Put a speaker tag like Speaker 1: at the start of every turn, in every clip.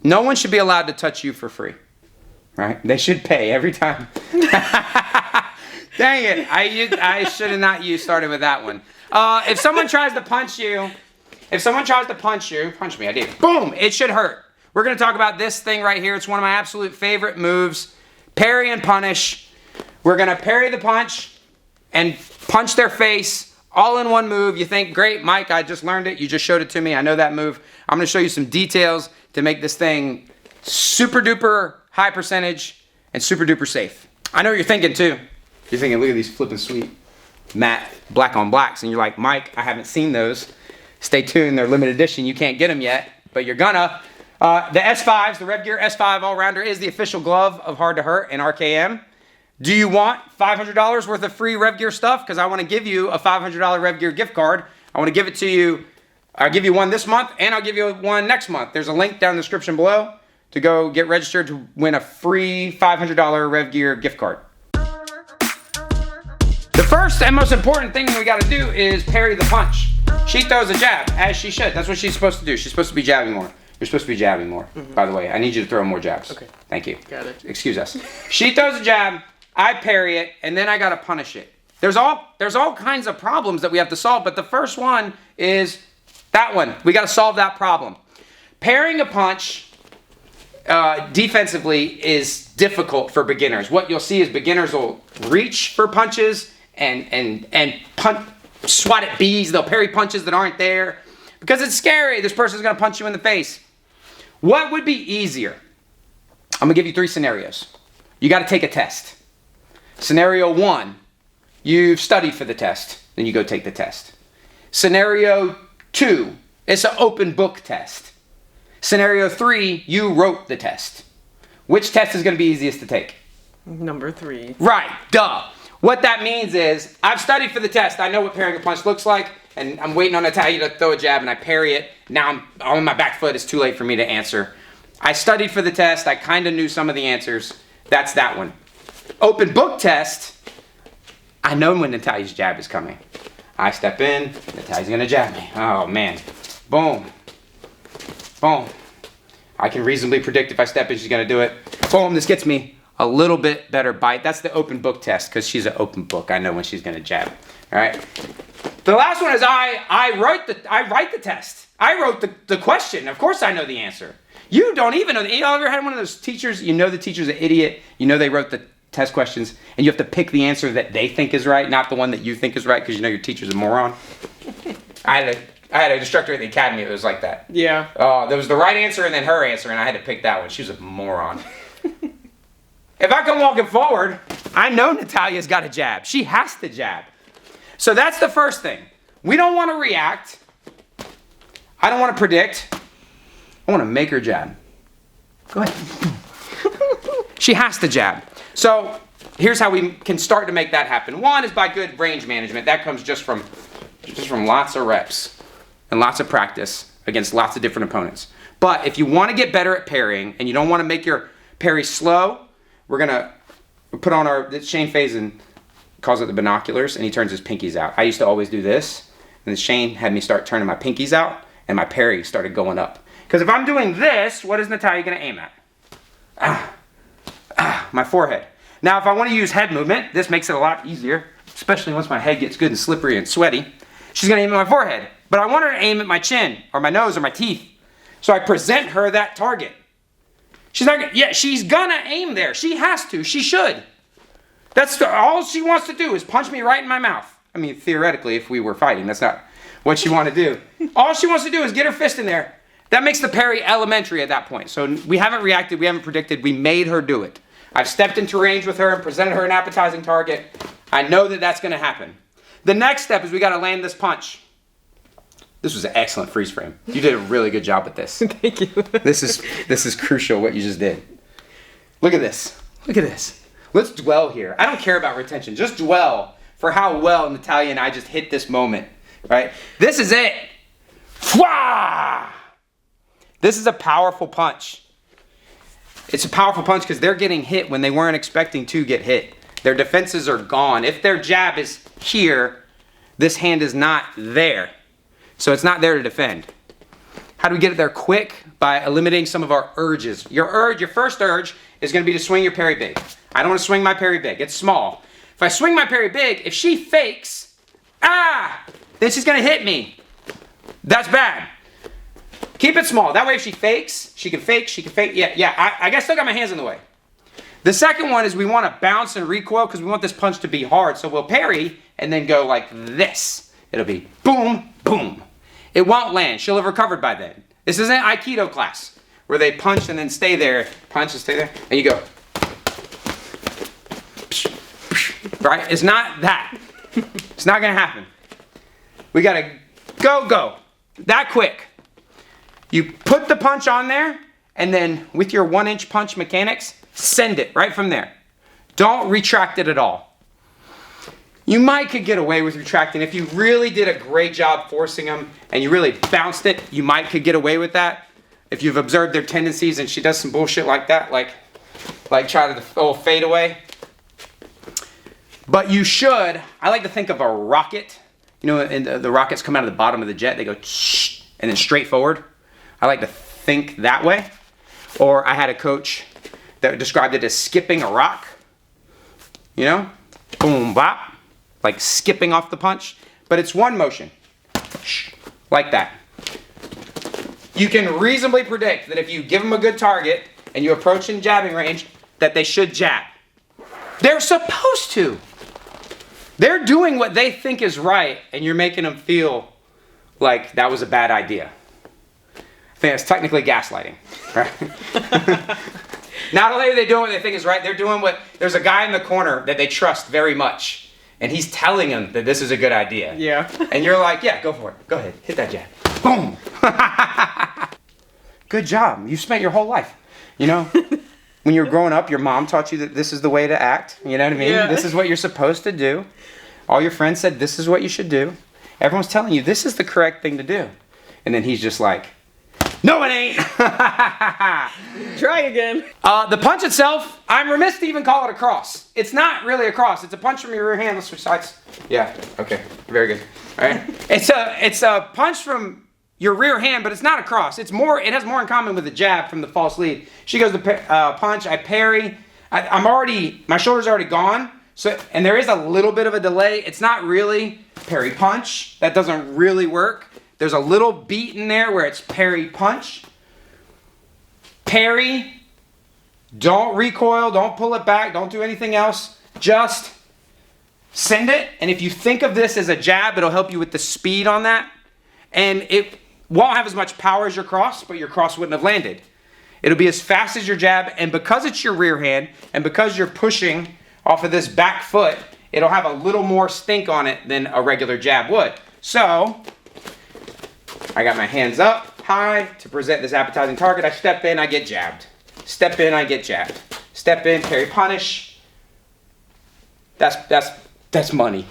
Speaker 1: No one should be allowed to touch you for free, right? They should pay every time. Dang it, I should have not started with that one. If someone tries to punch you, punch me, I did. Boom, it should hurt. We're gonna talk about this thing right here. It's one of my absolute favorite moves, parry and punish. We're gonna parry the punch and punch their face all in one move. You think, great, Mike, I just learned it. You just showed it to me. I know that move. I'm gonna show you some details to make this thing super duper high percentage and super duper safe. I know what you're thinking too. You're thinking, look at these flipping sweet matte black on blacks. And you're like, Mike, I haven't seen those. Stay tuned, they're limited edition. You can't get them yet, but you're gonna. The S5s, the Rev Gear S5 All-Rounder is the official glove of Hard to Hurt and RKM. Do you want $500 worth of free Rev Gear stuff? Because I want to give you a $500 Rev Gear gift card. I want to give it to you. I'll give you one this month, and I'll give you one next month. There's a link down in the description below to go get registered to win a free $500 Rev Gear gift card. The first and most important thing we got to do is parry the punch. She throws a jab, as she should. That's what she's supposed to do. She's supposed to be jabbing more. You're supposed to be jabbing more, by the way. I need you to throw more jabs.
Speaker 2: Okay.
Speaker 1: Thank you.
Speaker 2: Got it.
Speaker 1: Excuse us. She throws a jab, I parry it, and then I got to punish it. There's all kinds of problems that we have to solve, but the first one is that one. We got to solve that problem. Parrying a punch defensively is difficult for beginners. What you'll see is beginners will reach for punches and punch, swat at bees. They'll parry punches that aren't there because it's scary. This person's going to punch you in the face. What would be easier? I'm going to give you 3 scenarios. You got to take a test. Scenario 1, you've studied for the test, then you go take the test. Scenario 2, it's an open book test. Scenario 3, you wrote the test. Which test is going to be easiest to take?
Speaker 2: Number 3.
Speaker 1: Right, duh. What that means is, I've studied for the test. I know what parrying a punch looks like, and I'm waiting on Natalia to throw a jab, and I parry it. Now I'm on my back foot. It's too late for me to answer. I studied for the test. I kind of knew some of the answers. That's that one. Open book test, I know when Natalia's jab is coming. I step in, Natalia's going to jab me. Oh, man. Boom. Boom. I can reasonably predict if I step in, she's going to do it. Boom, this gets me a little bit better bite. That's the open book test because she's an open book. I know when she's going to jab. All right. The last one is I write the test. I wrote the question. Of course I know the answer. You don't even know. You ever had one of those teachers, you know the teacher's an idiot, you know they wrote the test questions, and you have to pick the answer that they think is right, not the one that you think is right because you know your teacher's a moron? I had an instructor at the academy that was like that.
Speaker 2: Yeah.
Speaker 1: There was the right answer and then her answer, and I had to pick that one. She was a moron. If I come walking forward, I know Natalia's got a jab. She has to jab. So that's the first thing. We don't want to react. I don't want to predict. I want to make her jab. Go ahead. She has to jab. So here's how we can start to make that happen. One is by good range management. That comes just from lots of reps and lots of practice against lots of different opponents. But if you want to get better at parrying and you don't want to make your parry slow, we're going to put on Shane Faison calls it the binoculars, and he turns his pinkies out. I used to always do this, and then Shane had me start turning my pinkies out, and my parry started going up. Because if I'm doing this, what is Natalia going to aim at? My forehead. Now, if I want to use head movement, this makes it a lot easier, especially once my head gets good and slippery and sweaty. She's going to aim at my forehead. But I want her to aim at my chin, or my nose, or my teeth. So I present her that target. She's going to aim there. She has to. She should. All she wants to do is punch me right in my mouth. I mean, theoretically, if we were fighting, that's not what she wanted to do. All she wants to do is get her fist in there. That makes the parry elementary at that point. So we haven't reacted, we haven't predicted, we made her do it. I've stepped into range with her and presented her an appetizing target. I know that that's going to happen. The next step is we got to land this punch. This was an excellent freeze frame. You did a really good job with this.
Speaker 2: Thank you.
Speaker 1: This is crucial what you just did. Look at this. Look at this. Let's dwell here. I don't care about retention. Just dwell for how well Natalia and I just hit this moment. Right? This is it. Fwah! This is a powerful punch. It's a powerful punch because they're getting hit when they weren't expecting to get hit. Their defenses are gone. If their jab is here, this hand is not there. So it's not there to defend. How do we get it there quick? by eliminating some of our urges. Your first urge is going to be to swing your parry big. I don't want to swing my parry big. It's small. If I swing my parry big, if she fakes, then she's going to hit me. That's bad. Keep it small. That way if she fakes, she can fake. Yeah, I still got my hands in the way. The second one is we want to bounce and recoil because we want this punch to be hard. So we'll parry and then go like this. It'll be boom, boom. It won't land. She'll have recovered by then. This isn't Aikido class where they punch and then stay there, punch and stay there, and you go. Right? It's not that. It's not going to happen. We got to go. That quick. You put the punch on there, and then with your 1-inch punch mechanics, send it right from there. Don't retract it at all. You could get away with retracting. If you really did a great job forcing them and you really bounced it, you could get away with that. If you've observed their tendencies and she does some bullshit like that, like try to fade away. But you should, I like to think of a rocket. You know, and the rockets come out of the bottom of the jet. They go shh, and then straight forward. I like to think that way. Or I had a coach that described it as skipping a rock. You know? Boom, bop. Like skipping off the punch. But it's one motion. Shh, like that. You can reasonably predict that if you give them a good target and you approach in jabbing range, that they should jab. They're supposed to. They're doing what they think is right, and you're making them feel like that was a bad idea. I think that's technically gaslighting. Right? Not only are they doing what they think is right, they're doing what... There's a guy in the corner that they trust very much, and he's telling them that this is a good idea.
Speaker 2: Yeah.
Speaker 1: And you're like, yeah, go for it. Go ahead. Hit that jab. Boom. Good job. You spent your whole life, you know? When you were growing up, your mom taught you that this is the way to act. You know what I mean?
Speaker 2: Yeah.
Speaker 1: This is what you're supposed to do. All your friends said, this is what you should do. Everyone's telling you, this is the correct thing to do. And then he's just like, no, it ain't.
Speaker 2: Try again.
Speaker 1: The punch itself, I'm remiss to even call it a cross. It's not really a cross. It's a punch from your rear hand. Let's switch sides. Yeah, okay. Very good. All right. It's a punch from your rear hand, but it's not a cross. It has more in common with a jab from the false lead. She goes to punch, I parry. My shoulder's already gone. And there is a little bit of a delay. It's not really parry punch. That doesn't really work. There's a little beat in there where it's parry punch. Parry. Don't recoil. Don't pull it back. Don't do anything else. Just send it. And if you think of this as a jab, it'll help you with the speed on that. And it won't have as much power as your cross, but your cross wouldn't have landed. It'll be as fast as your jab. And because it's your rear hand, and because you're pushing off of this back foot, it'll have a little more stink on it than a regular jab would. So, I got my hands up high to present this appetizing target. I step in, I get jabbed. Step in, I get jabbed. Step in, parry punish. That's money.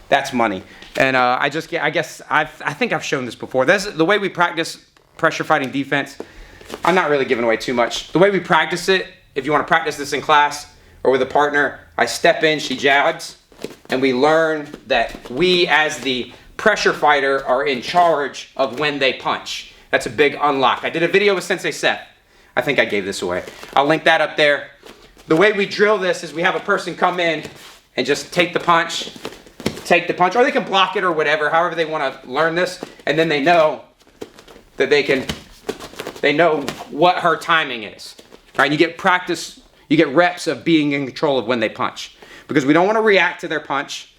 Speaker 1: That's money. And I think I've shown this before. That's the way we practice pressure fighting defense. I'm not really giving away too much. The way we practice it, if you want to practice this in class or with a partner, I step in, she jabs, and we learn that we as the pressure fighter are in charge of when they punch. That's a big unlock. I did a video with Sensei Seth. I think I gave this away. I'll link that up there. The way we drill this is we have a person come in and just take the punch, or they can block it or whatever, however they want to learn this, and then they know that they know what her timing is. Right? You get practice, you get reps of being in control of when they punch. Because we don't want to react to their punch.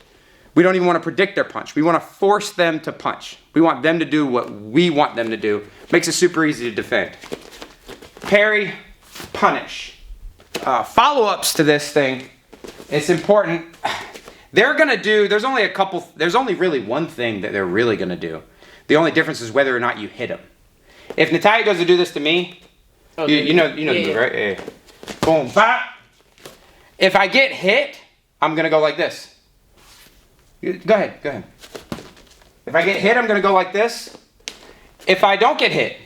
Speaker 1: We don't even want to predict their punch. We want to force them to punch. We want them to do what we want them to do. Makes it super easy to defend. Parry, punish. Follow-ups to this thing. It's important. There's only really one thing that they're really going to do. The only difference is whether or not you hit them. If Natalia goes to do this to me, you know the move, right? Yeah. Boom, bop. If I get hit, I'm going to go like this. Go ahead. If I get hit, I'm going to go like this. If I don't get hit,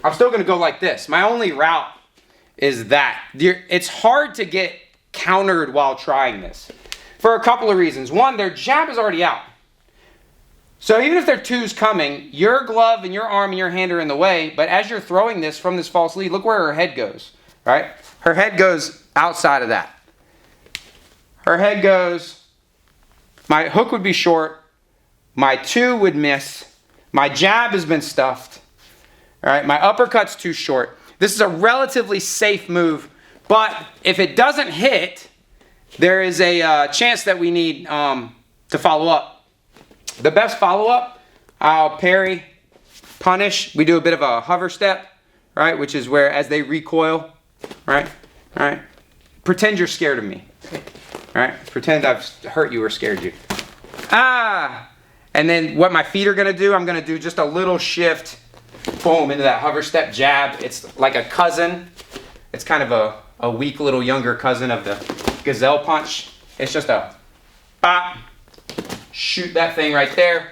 Speaker 1: I'm still going to go like this. My only route is that. It's hard to get countered while trying this for a couple of reasons. One, their jab is already out. So even if there are twos coming, your glove and your arm and your hand are in the way, but as you're throwing this from this false lead, look where her head goes, right? Her head goes outside of that. Her head goes, my hook would be short, my two would miss, my jab has been stuffed, all right? My uppercut's too short. This is a relatively safe move, but if it doesn't hit, there is a chance that we need to follow up. The best follow-up, I'll parry, punish. We do a bit of a hover step, right? Which is where as they recoil, right? All right. Pretend you're scared of me. All right. Pretend I've hurt you or scared you. Ah. And then what my feet are going to do, I'm going to do just a little shift, boom, into that hover step jab. It's like a cousin. It's kind of a weak little younger cousin of the gazelle punch. It's just a bop. Shoot that thing right there.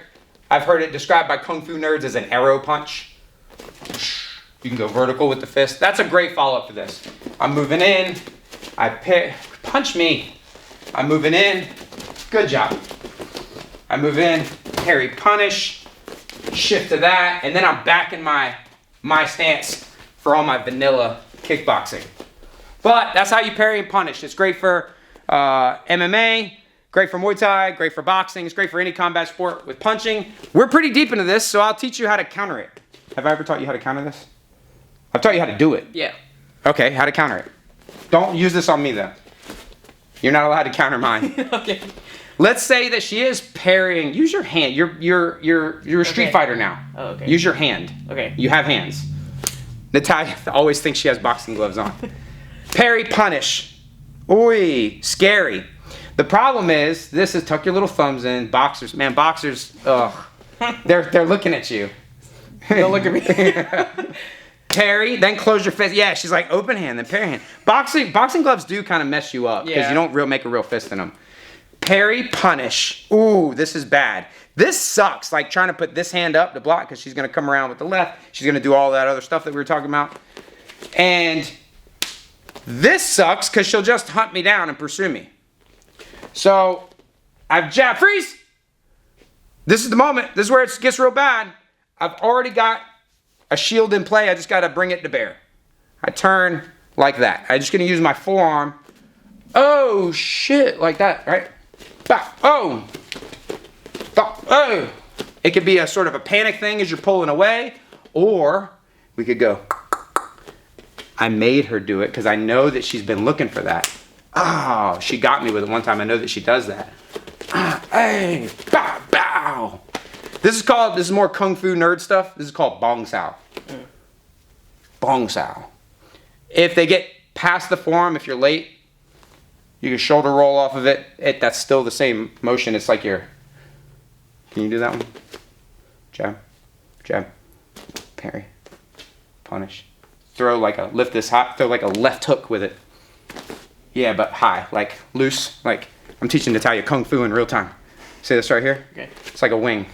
Speaker 1: I've heard it described by Kung Fu nerds as an arrow punch. You can go vertical with the fist. That's a great follow-up for this. I'm moving in. Punch me. I'm moving in. Good job. I move in, parry, punish, shift to that, and then I'm back in my stance for all my vanilla kickboxing. But that's how you parry and punish. It's great for MMA. Great for Muay Thai, great for boxing, it's great for any combat sport with punching. We're pretty deep into this, so I'll teach you how to counter it. Have I ever taught you how to counter this? I've taught you how to do it.
Speaker 2: Yeah.
Speaker 1: Okay, how to counter it. Don't use this on me though. You're not allowed to counter mine.
Speaker 2: Okay.
Speaker 1: Let's say that she is parrying. Use your hand. You're a street fighter now.
Speaker 2: Oh, okay.
Speaker 1: Use your hand.
Speaker 2: Okay.
Speaker 1: You have hands. Natalia always thinks she has boxing gloves on. Parry, punish. Ooh, scary. The problem is, this is tuck your little thumbs in. Boxers, man, boxers, ugh. They're looking at you.
Speaker 2: Don't look at me.
Speaker 1: Parry, then close your fist. Yeah, she's like open hand, then parry hand. Boxing gloves do kind of mess you up because you don't make a real fist in them. Parry, punish. Ooh, this is bad. This sucks, like trying to put this hand up to block because she's going to come around with the left. She's going to do all that other stuff that we were talking about. And this sucks because she'll just hunt me down and pursue me. So, I've jabbed, freeze! This is the moment. This is where it gets real bad. I've already got a shield in play. I just got to bring it to bear. I turn like that. I'm just going to use my forearm. Oh, shit, like that, right? Bah, oh! Bah, oh! It could be a sort of a panic thing as you're pulling away, or we could go. I made her do it because I know that she's been looking for that. Oh, she got me with it one time. I know that she does that. Hey, bow, bow. This is more Kung Fu nerd stuff. This is called Bong Sao. Bong Sao. If they get past the forearm, if you're late, you can shoulder roll off of it. That's still the same motion. It's like can you do that one? Jab, jab, parry, punish. Lift this high, throw like a left hook with it. Yeah, but high, like loose, like I'm teaching Natalia Kung Fu in real time. See this right here?
Speaker 2: Okay.
Speaker 1: It's like a wing.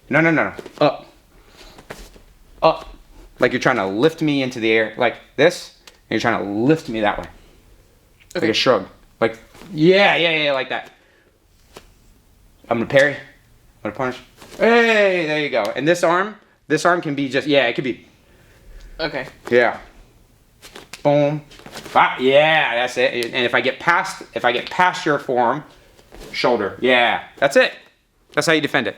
Speaker 1: No. Up. Up. Like you're trying to lift me into the air, like this, and you're trying to lift me that way. Okay. Like a shrug. Like, yeah, like that. I'm gonna parry. I'm gonna punish. Hey, there you go. And this arm can be just, it could be.
Speaker 2: Okay.
Speaker 1: Yeah. Boom. Yeah, that's it. And if I get past your forearm, shoulder. Yeah, that's it. That's how you defend it.